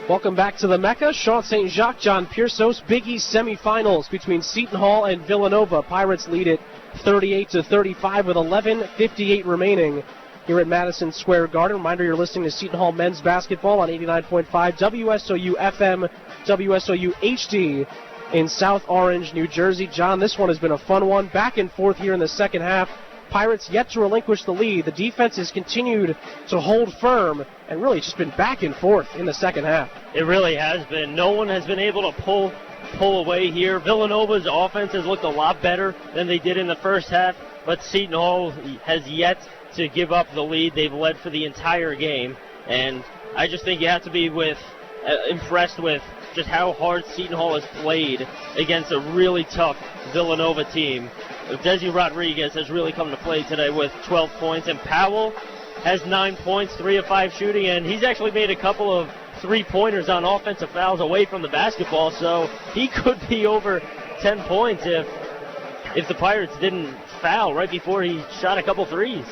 Welcome back to the Mecca. Sean St. Jacques, John Piersos, Big East semifinals between Seton Hall and Villanova. Pirates lead it 38-35 with 11:58 remaining here at Madison Square Garden. Reminder, you're listening to Seton Hall men's basketball on 89.5 WSOU FM, WSOU HD in South Orange, New Jersey. John, this one has been a fun one. Back and forth here in the second half. Pirates yet to relinquish the lead. The defense has continued to hold firm, and really it's just been back and forth in the second half. It really has been. No one has been able to pull away here. Villanova's offense has looked a lot better than they did in the first half, but Seton Hall has yet to give up the lead. They've led for the entire game, and I just think you have to be impressed with just how hard Seton Hall has played against a really tough Villanova team. Desi Rodriguez has really come to play today with 12 points, and Powell has 9 points, 3 of 5 shooting, and he's actually made a couple of three-pointers on offensive fouls away from the basketball, so he could be over 10 points if the Pirates didn't foul right before he shot a couple threes.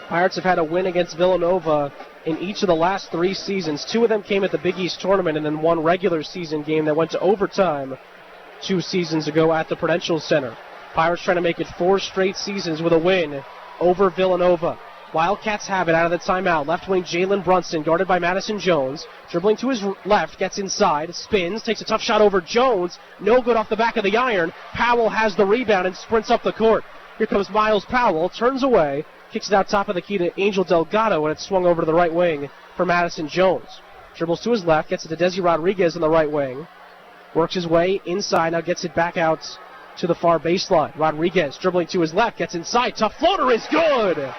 Pirates have had a win against Villanova in each of the last 3 seasons. 2 of them came at the Big East tournament, and then 1 regular season game that went to overtime 2 seasons ago at the Prudential Center. Pirates trying to make it 4 straight seasons with a win over Villanova. Wildcats have it out of the timeout. Left wing Jalen Brunson, guarded by Madison Jones. Dribbling to his left, gets inside, spins, takes a tough shot over Jones. No good off the back of the iron. Powell has the rebound and sprints up the court. Here comes Miles Powell, turns away, kicks it out top of the key to Angel Delgado, and it's swung over to the right wing for Madison Jones. Dribbles to his left, gets it to Desi Rodriguez on the right wing. Works his way inside, now gets it back out to the far baseline. Rodriguez dribbling to his left, gets inside. Tough floater is good.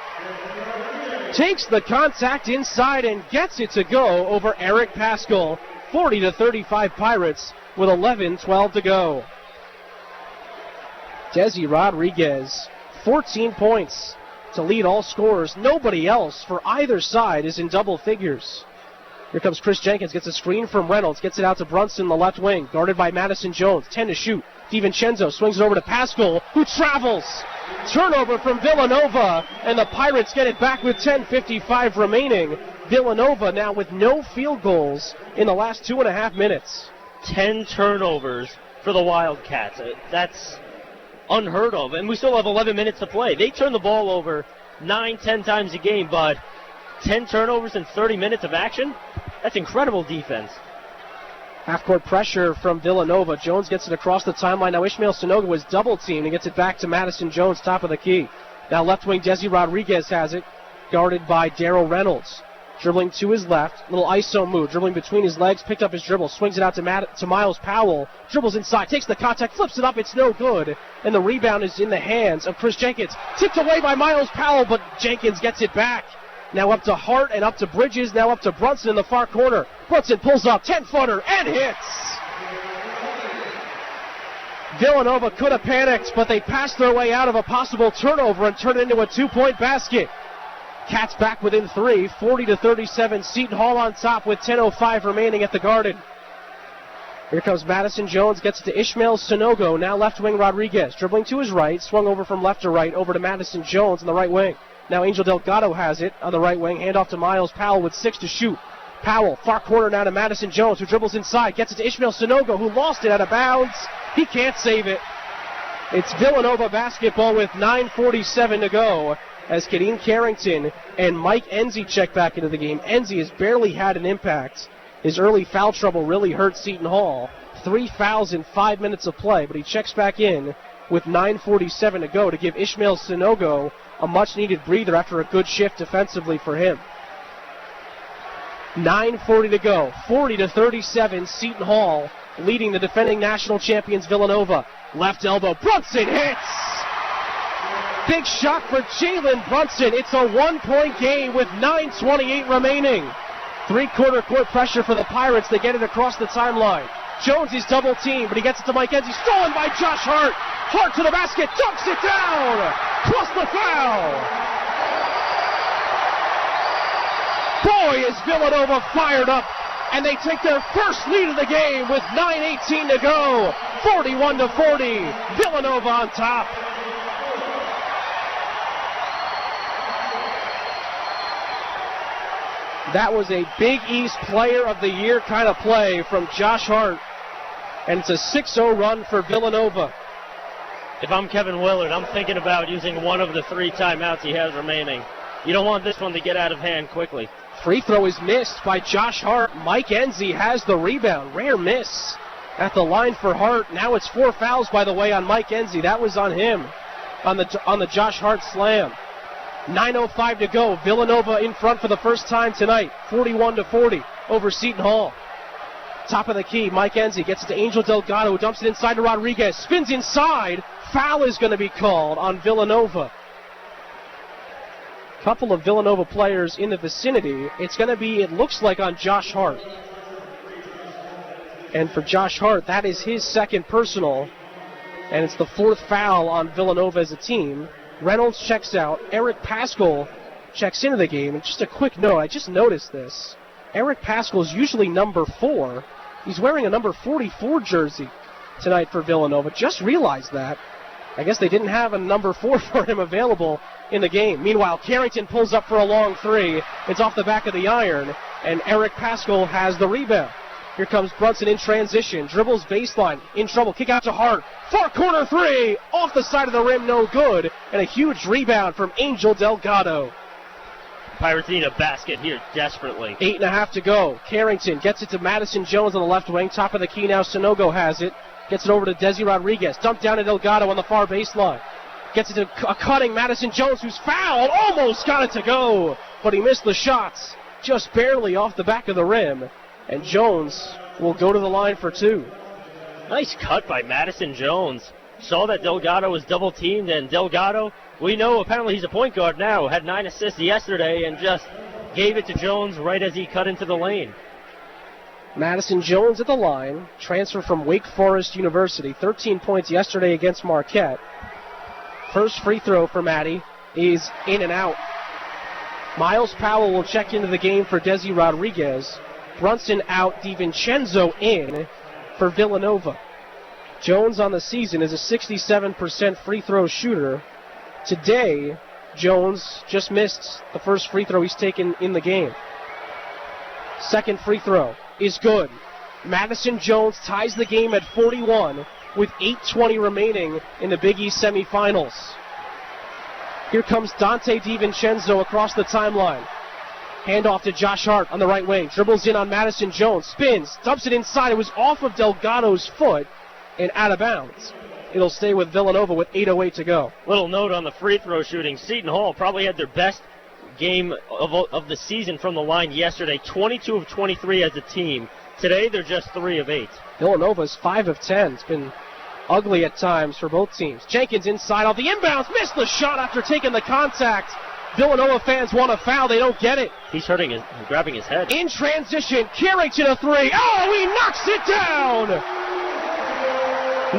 Takes the contact inside and gets it to go over Eric Paschal. 40-35 Pirates with 11:12 to go. Desi Rodriguez, 14 points to lead all scorers. Nobody else for either side is in double figures. Here comes Chris Jenkins, gets a screen from Reynolds, gets it out to Brunson, the left wing, guarded by Madison Jones. 10 to shoot. DiVincenzo swings it over to Paschal, who travels. Turnover from Villanova, and the Pirates get it back with 10:55 remaining. Villanova now with no field goals in the last 2.5 minutes. 10 turnovers for the Wildcats. That's unheard of, and we still have 11 minutes to play. They turn the ball over 9-10 times a game, but 10 turnovers in 30 minutes of action? That's incredible defense. Half-court pressure from Villanova. Jones gets it across the timeline. Now Ishmael Sanogo was double-teamed and gets it back to Madison Jones, top of the key. Now left wing Desi Rodriguez has it, guarded by Darrell Reynolds. Dribbling to his left, little ISO move, dribbling between his legs, picked up his dribble, swings it out to Miles Powell, dribbles inside, takes the contact, flips it up, it's no good, and the rebound is in the hands of Chris Jenkins. Tipped away by Miles Powell, but Jenkins gets it back. Now up to Hart and up to Bridges, now up to Brunson in the far corner. Brunson pulls up, 10-footer, and hits! Villanova could have panicked, but they passed their way out of a possible turnover and turned it into a 2-point basket. Cats back within 3, 40-37. Seton Hall on top with 10:05 remaining at the Garden. Here comes Madison Jones, gets it to Ishmael Sanogo, now left wing Rodriguez. Dribbling to his right, swung over from left to right, over to Madison Jones on the right wing. Now Angel Delgado has it on the right wing, handoff to Miles Powell with 6 to shoot. Powell, far corner now to Madison Jones, who dribbles inside, gets it to Ishmael Sanogo, who lost it out of bounds. He can't save it. It's Villanova basketball with 9:47 to go, as Kadeem Carrington and Mike Enzi check back into the game. Enzi has barely had an impact. His early foul trouble really hurt Seton Hall. 3 fouls in 5 minutes of play, but he checks back in with 9:47 to go to give Ishmael Sanogo a much-needed breather after a good shift defensively for him. 9:40 to go, 40-37, Seton Hall leading the defending national champions Villanova. Left elbow, Brunson hits! Big shot for Jalen Brunson. It's a 1-point game with 9:28 remaining. 3-quarter court pressure for the Pirates. They get it across the timeline. Jones is double teamed, but he gets it to Mike Enzi. Stolen by Josh Hart. Hart to the basket, dunks it down. Plus the foul. Boy, is Villanova fired up, and they take their first lead of the game with 9:18 to go. 41-40. Villanova on top. That was a Big East Player of the Year kind of play from Josh Hart. And it's a 6-0 run for Villanova. If I'm Kevin Willard, I'm thinking about using one of the 3 timeouts he has remaining. You don't want this one to get out of hand quickly. Free throw is missed by Josh Hart. Mike Enzi has the rebound. Rare miss at the line for Hart. Now it's 4 fouls, by the way, on Mike Enzi. That was on him, on the Josh Hart slam. 9:05 to go. Villanova in front for the first time tonight. 41-40 over Seton Hall. Top of the key, Mike Enzi gets it to Angel Delgado, who dumps it inside to Rodriguez. Spins inside. Foul is going to be called on Villanova. Couple of Villanova players in the vicinity. It's going to be, it looks like, on Josh Hart. And for Josh Hart, that is his second personal. And it's the 4th foul on Villanova as a team. Reynolds checks out. Eric Paschal checks into the game. And just a quick note, I just noticed this. Eric Paschal is usually number 4. He's wearing a number 44 jersey tonight for Villanova. Just realized that. I guess they didn't have a number 4 for him available in the game. Meanwhile, Carrington pulls up for a long 3. It's off the back of the iron, and Eric Paschal has the rebound. Here comes Brunson in transition. Dribbles baseline. In trouble. Kick out to Hart. Far corner 3. Off the side of the rim. No good. And a huge rebound from Angel Delgado. Pirates need a basket here desperately. 8.5 to go. Carrington gets it to Madison Jones on the left wing. Top of the key now. Sonogo has it. Gets it over to Desi Rodriguez. Dumped down to Delgado on the far baseline. Gets it to a cutting Madison Jones, who's fouled. Almost got it to go. But he missed the shots. Just barely off the back of the rim. And Jones will go to the line for 2. Nice cut by Madison Jones. Saw that Delgado was double teamed, and Delgado, we know apparently he's a point guard now, had 9 assists yesterday and just gave it to Jones right as he cut into the lane. Madison Jones at the line, transfer from Wake Forest University, 13 points yesterday against Marquette. First free throw for Maddie is in and out. Miles Powell will check into the game for Desi Rodriguez. Brunson out, DiVincenzo in for Villanova. Jones on the season is a 67% free throw shooter. Today, Jones just missed the first free throw he's taken in the game. Second free throw is good. Madison Jones ties the game at 41 with 8:20 remaining in the Big East semifinals. Here comes Dante DiVincenzo across the timeline. Handoff to Josh Hart on the right wing. Dribbles in on Madison Jones. Spins. Dumps it inside. It was off of Delgado's foot and out of bounds. It'll stay with Villanova with 8:08 to go. Little note on the free throw shooting. Seton Hall probably had their best game of the season from the line yesterday. 22 of 23 as a team. Today they're just 3 of 8. Villanova's 5 of 10. It's been ugly at times for both teams. Jenkins inside off the inbounds. Missed the shot after taking the contact. Villanova fans want a foul. They don't get it. He's grabbing his head. In transition, Carrington a 3. Oh, he knocks it down!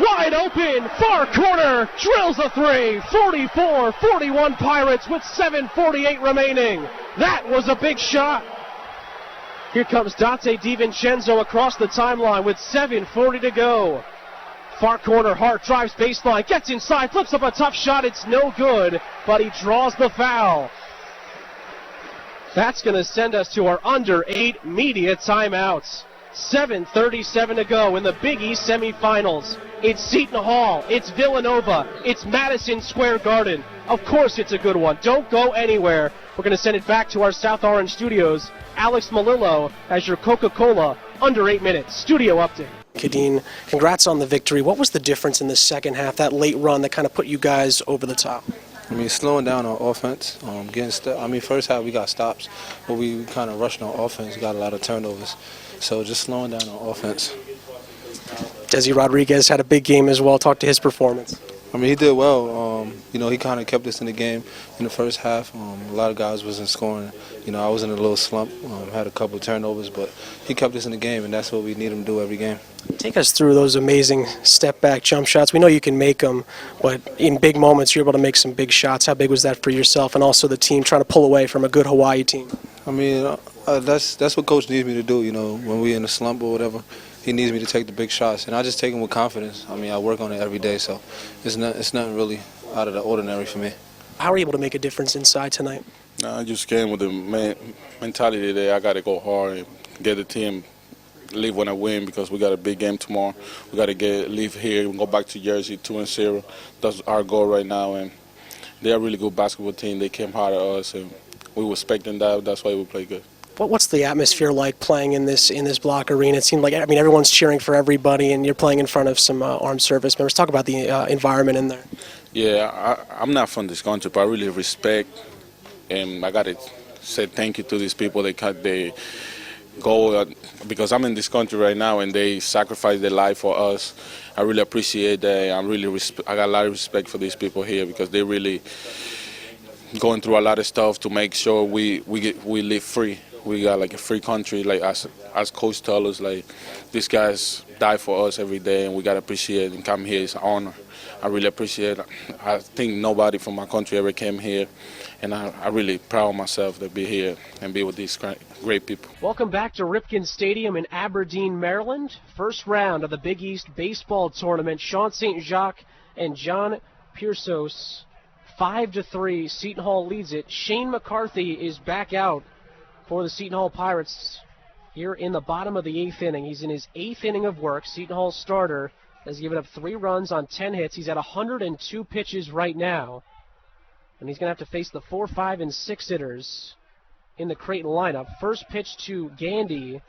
Wide open, far corner, drills a 3. 44-41 Pirates with 7:48 remaining. That was a big shot. Here comes Dante DiVincenzo across the timeline with 7:40 to go. Far corner, Hart drives baseline, gets inside, flips up a tough shot. It's no good, but he draws the foul. That's going to send us to our under 8 media timeouts. 7:37 to go in the Big East semifinals. It's Seton Hall, it's Villanova, it's Madison Square Garden. Of course it's a good one. Don't go anywhere. We're going to send it back to our South Orange studios. Alex Malillo has your Coca-Cola under 8 minutes studio update. Kadeen, congrats on the victory. What was the difference in the second half, that late run that kind of put you guys over the top? I mean, slowing down on offense, first half we got stops, but we kind of rushed on offense, got a lot of turnovers. So just slowing down on offense. Desi Rodriguez had a big game as well. Talk to his performance. I mean, he did well. He kind of kept us in the game in the first half. A lot of guys wasn't scoring. I was in a little slump, had a couple of turnovers, but he kept us in the game, and that's what we need him to do every game. Take us through those amazing step-back jump shots. We know you can make them, but in big moments you're able to make some big shots. How big was that for yourself and also the team trying to pull away from a good Hawaii team? I mean, that's what Coach needs me to do, when we're in a slump or whatever. He needs me to take the big shots, and I just take them with confidence. I mean, I work on it every day, so it's nothing really out of the ordinary for me. How are you able to make a difference inside tonight? No, I just came with the mentality that I got to go hard and get the team leave when I win because we got a big game tomorrow. We got to leave here and go back to Jersey 2-0. That's our goal right now, and they're a really good basketball team. They came hard at us, and we were expecting that. That's why we play good. What's the atmosphere like playing in this block arena? It seemed like everyone's cheering for everybody, and you're playing in front of some armed service members. Talk about the environment in there. Yeah, I'm not from this country, but I really respect, and I got to say thank you to these people. They go because I'm in this country right now, and they sacrifice their life for us. I really appreciate that. I got a lot of respect for these people here because they really going through a lot of stuff to make sure we live free. We got like a free country, like as coach tell us, like these guys die for us every day, and we gotta appreciate and come here. It's an honor. I really appreciate it. I think nobody from my country ever came here, and I really proud of myself to be here and be with these great people. Welcome back to Ripken Stadium in Aberdeen, Maryland. First round of the Big East baseball tournament. Sean St. Jacques and John Piersos, 5-3. Seton Hall leads it. Shane McCarthy is back out for the Seton Hall Pirates here in the bottom of the 8th inning. He's in his 8th inning of work. Seton Hall starter has given up 3 runs on 10 hits. He's at 102 pitches right now. And he's going to have to face the 4, 5, and 6 hitters in the Creighton lineup. First pitch to Gandy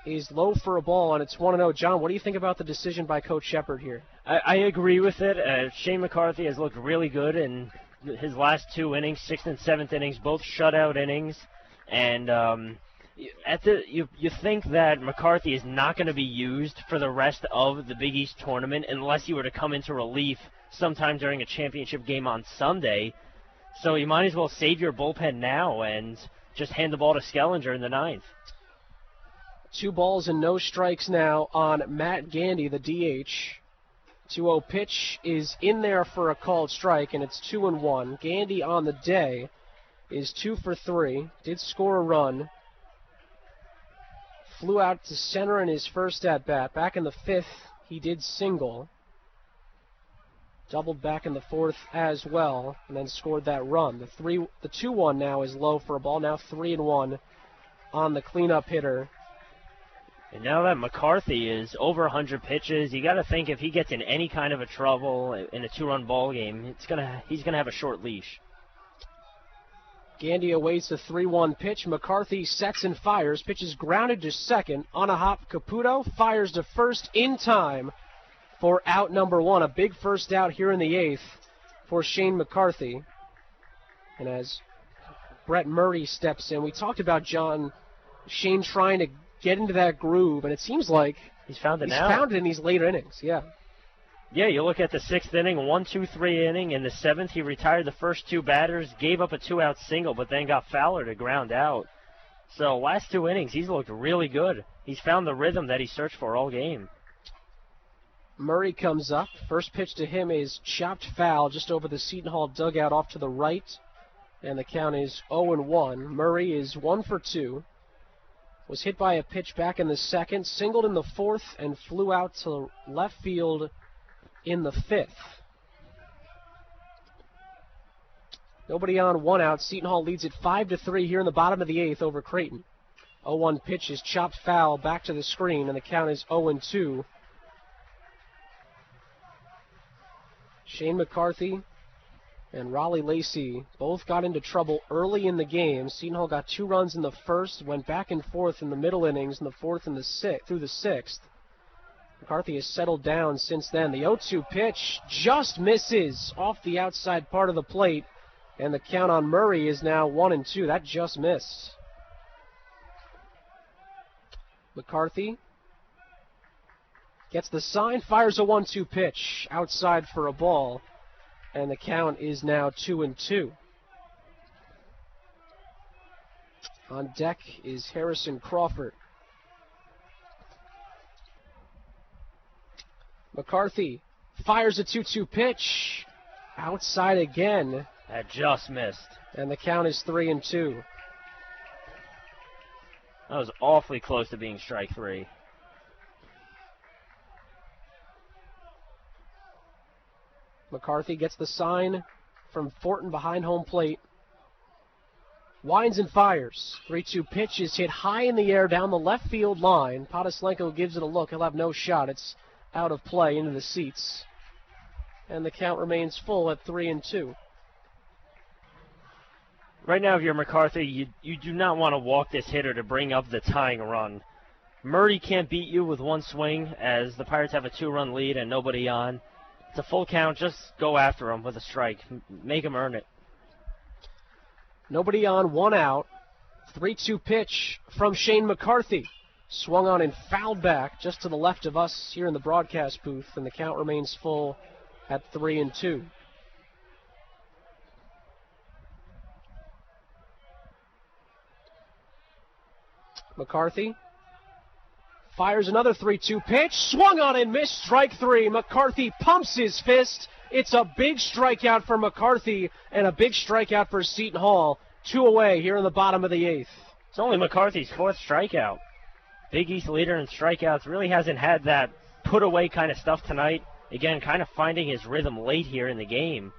is low for a ball, and it's 1-0. John, what do you think about the decision by Coach Shepard here? I agree with it. Shane McCarthy has looked really good in his last 2 innings, 6th and 7th innings, both shutout innings. And you think that McCarthy is not going to be used for the rest of the Big East tournament unless he were to come into relief sometime during a championship game on Sunday. So you might as well save your bullpen now and just hand the ball to Skellinger in the 9th. 2 balls and no strikes now on Matt Gandy, the DH. 2-0 pitch is in there for a called strike, and it's 2-1. Gandy on the day is 2 for 3, did score a run, flew out to center in his first at-bat. Back in the 5th, he did single, doubled back in the 4th as well, and then scored that run. The 2-1 now is low for a ball, now 3-1 on the cleanup hitter. And now that McCarthy is over 100 pitches, you got to think if he gets in any kind of a trouble in a 2-run ball game, he's gonna have a short leash. Gandy awaits the 3-1 pitch. McCarthy sets and fires. Pitch is grounded to second. On a hop, Caputo fires to first in time for out number 1. A big first out here in the 8th for Shane McCarthy. And as Brett Murray steps in, we talked about Shane trying to get into that groove, and it seems like he's found it in these later innings, yeah. Yeah, you look at the 6th inning, 1-2-3 inning. In the 7th, he retired the first 2 batters, gave up a 2-out single, but then got Fowler to ground out. So last 2 innings, he's looked really good. He's found the rhythm that he searched for all game. Murray comes up. First pitch to him is chopped foul just over the Seton Hall dugout off to the right, and the count is 0-1. Murray is 1 for 2. Was hit by a pitch back in the 2nd, singled in the 4th, and flew out to left field in the 5th. Nobody on, 1 out. Seton Hall leads it 5-3 here in the bottom of the 8th over Creighton. 0-1 pitch is chopped foul back to the screen, and the count is 0-2. Shane McCarthy and Raleigh Lacey both got into trouble early in the game. Seton Hall got 2 runs in the 1st, went back and forth in the middle innings, in the 4th and the 6th, through the 6th. McCarthy has settled down since then. The 0-2 pitch just misses off the outside part of the plate, and the count on Murray is now 1-2. That just missed. McCarthy gets the sign, fires a 1-2 pitch outside for a ball, and the count is now 2-2. On deck is Harrison Crawford. McCarthy fires a 2-2 pitch outside again. That just missed. And the count is 3-2. That was awfully close to being strike 3. McCarthy gets the sign from Fortin behind home plate. Winds and fires. 3-2 pitch is hit high in the air down the left field line. Podoslenko gives it a look. He'll have no shot. It's out of play into the seats. And the count remains full at 3-2. Right now, if you're McCarthy, you do not want to walk this hitter to bring up the tying run. Murray can't beat you with one swing as the Pirates have a 2-run lead and nobody on. It's a full count. Just go after him with a strike. Make him earn it. Nobody on, 1 out. 3-2 pitch from Shane McCarthy. Swung on and fouled back just to the left of us here in the broadcast booth, and the count remains full at 3-2. McCarthy fires another 3-2 pitch. Swung on and missed. Strike 3. McCarthy pumps his fist. It's a big strikeout for McCarthy and a big strikeout for Seton Hall. 2 away here in the bottom of the 8th. It's only McCarthy's 4th strikeout. Big East leader in strikeouts. Really hasn't had that put-away kind of stuff tonight. Again, kind of finding his rhythm late here in the game.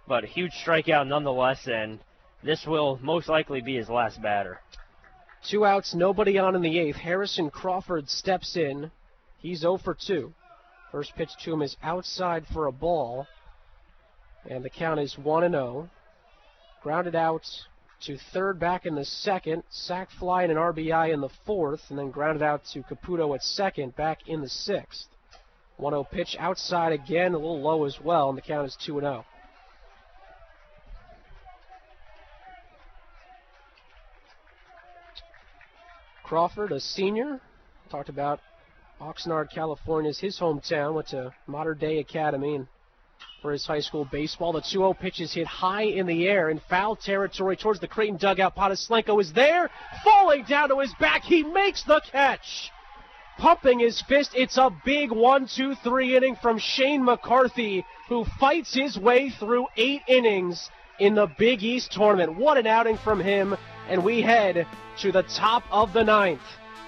But a huge strikeout nonetheless, and this will most likely be his last batter. 2 outs, nobody on in the 8th. Harrison Crawford steps in. He's 0 for 2. First pitch to him is outside for a ball. And the count is 1-0. Grounded out to third back in the 2nd. Sac fly and an RBI in the 4th. And then grounded out to Caputo at second back in the 6th. 1-0 pitch outside again, a little low as well. And the count is 2-0. Crawford, a senior, talked about Oxnard, California is his hometown, went to Modern Day Academy and for his high school baseball. The 2-0 pitch is hit high in the air in foul territory towards the Creighton dugout. Podoslenko is there, falling down to his back. He makes the catch. Pumping his fist. It's a big 1-2-3 inning from Shane McCarthy, who fights his way through 8 innings in the Big East tournament. What an outing from him. And we head to the top of the 9th.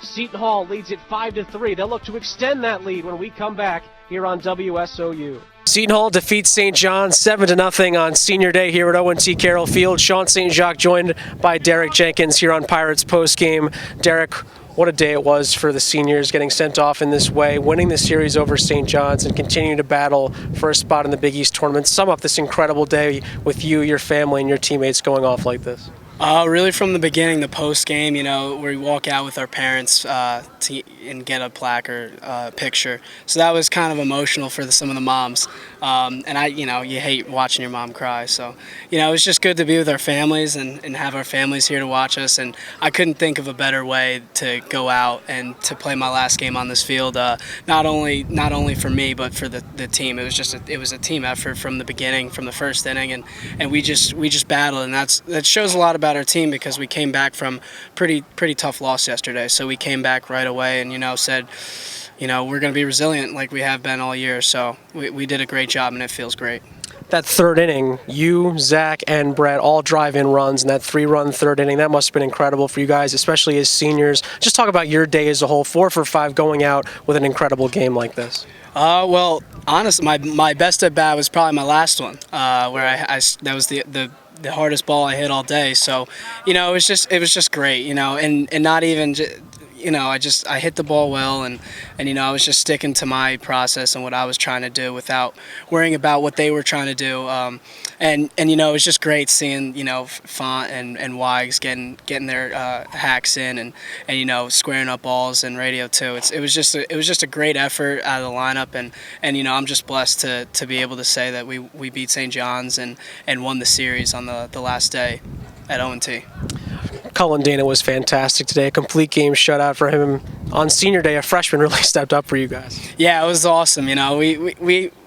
Seton Hall leads it 5-3. They'll look to extend that lead when we come back here on WSOU. Seton Hall defeats St. John's 7-0 on Senior Day here at O&T Carroll Field. Sean St. Jacques joined by Derek Jenkins here on Pirates postgame. Derek, what a day it was for the seniors getting sent off in this way, winning the series over St. John's and continuing to battle for a spot in the Big East tournament. Sum up this incredible day with you, your family, and your teammates going off like this. Really from the beginning, the post game, where we walk out with our parents and get a plaque or picture. So that was kind of emotional for some of the moms. And you hate watching your mom cry. So, it was just good to be with our families and have our families here to watch us. And I couldn't think of a better way to go out and to play my last game on this field. Not only for me, but for the team. It was a team effort from the beginning, from the first inning, and we just battled. And that shows a lot about our team because we came back from pretty tough loss yesterday. So we came back right away and said, we're going to be resilient like we have been all year. So we did a great job and it feels great. That third inning, you, Zach, and Brett all drive-in runs in that 3-run third inning. That must have been incredible for you guys, especially as seniors. Just talk about your day as a whole, 4 for 5 going out with an incredible game like this. Well, honestly, my best at bat was probably my last one, where that was the hardest ball I hit all day. So, it was just great, and not even. I hit the ball well, and I was just sticking to my process and what I was trying to do without worrying about what they were trying to do. And it was just great seeing Font and Wags getting their hacks in and squaring up balls and radio too. It was just a great effort out of the lineup, and I'm just blessed to be able to say that we beat St. John's and won the series on the last day at O&T. Cullen Dana was fantastic today. A complete game shutout for him on Senior Day. A freshman really stepped up for you guys. Yeah, it was awesome.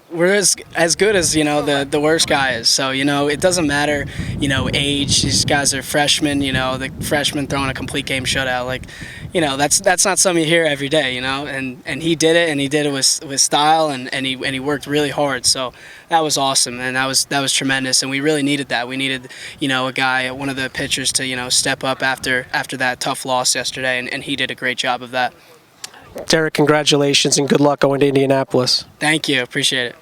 We're as good as the worst guy is. So it doesn't matter age. These guys are freshmen. The freshmen throwing a complete game shutout. That's not something you hear every day. And he did it, and he did it with style, and he worked really hard. So that was awesome, and that was tremendous. And we really needed that. We needed a guy, one of the pitchers, to step up after that tough loss yesterday, and he did a great job of that. Derek, congratulations and good luck going to Indianapolis. Thank you. Appreciate it.